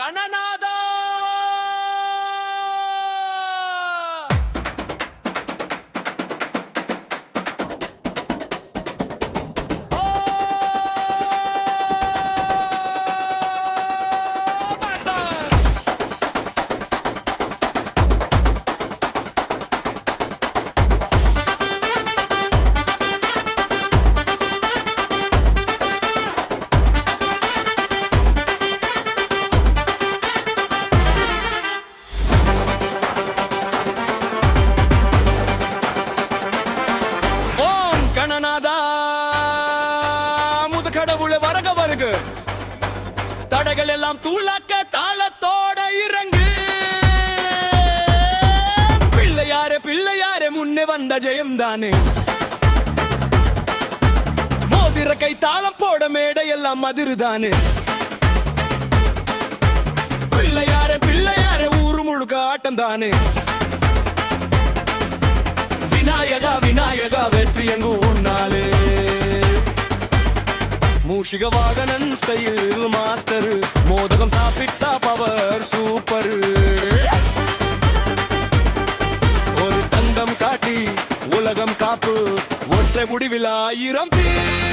கணநாதா கணநாதா முதுகடவுள வரக வருக தடைகள் எல்லாம் தூளாக்க தாளத்தோட இறங்கு பிள்ளையாரே முன்னே வந்த ஜெயம் தானே மோதிர கை தாளம் போட மேடை எல்லாம் மதுருதானே பிள்ளையாரே ஊரு முழுக்க ஆட்டம் தானே விநாயகா வெற்றி எங்கும் உன்னாலே மூஷிக வாகனன் ஸ்டைல் மாஸ்டர் மோதகம் சாப்பிட்டா பவர் சூப்பர் ஒரு தங்கம் காட்டி உலகம் காப்பு ஒற்றை முடிவில் 1000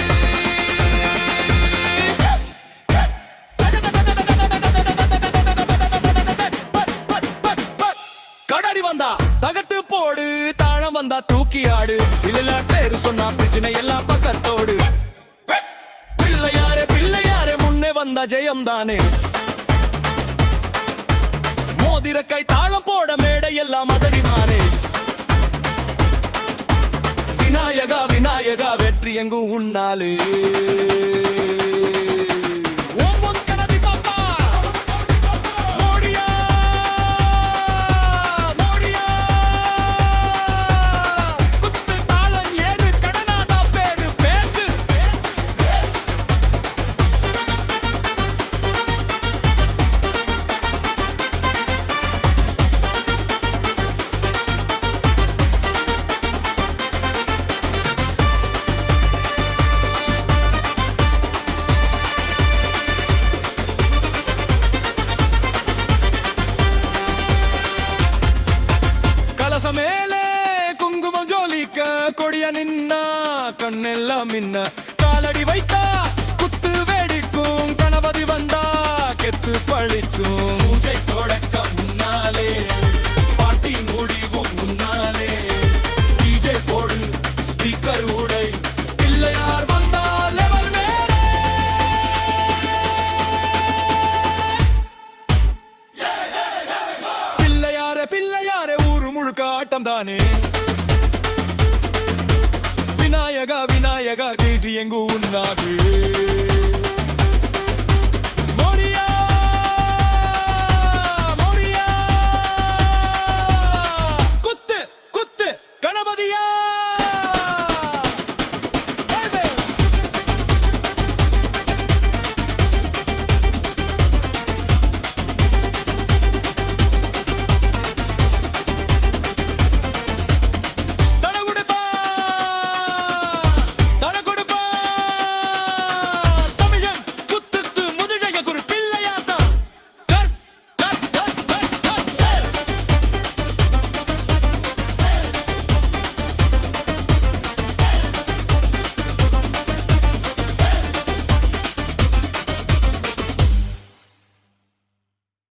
கடறி வந்தா தகட்டு போடு தாழம் வந்தா தூக்கி ஆடு இல்ல பேரு சொன்னா பிரச்சனை எல்லாம் பக்கத்தோடு பிள்ளையாரே முன்னே வந்தா ஜெயம் தானே மோதிர கை தாளம் போட மேடை எல்லாம் அதறிமானே விநாயகா வெற்றி எங்கும் உன்னாலே மேலே குங்குமம் ஜோலிக்க கொடிய நின்னா கண்ணெல்லாம் மின்ன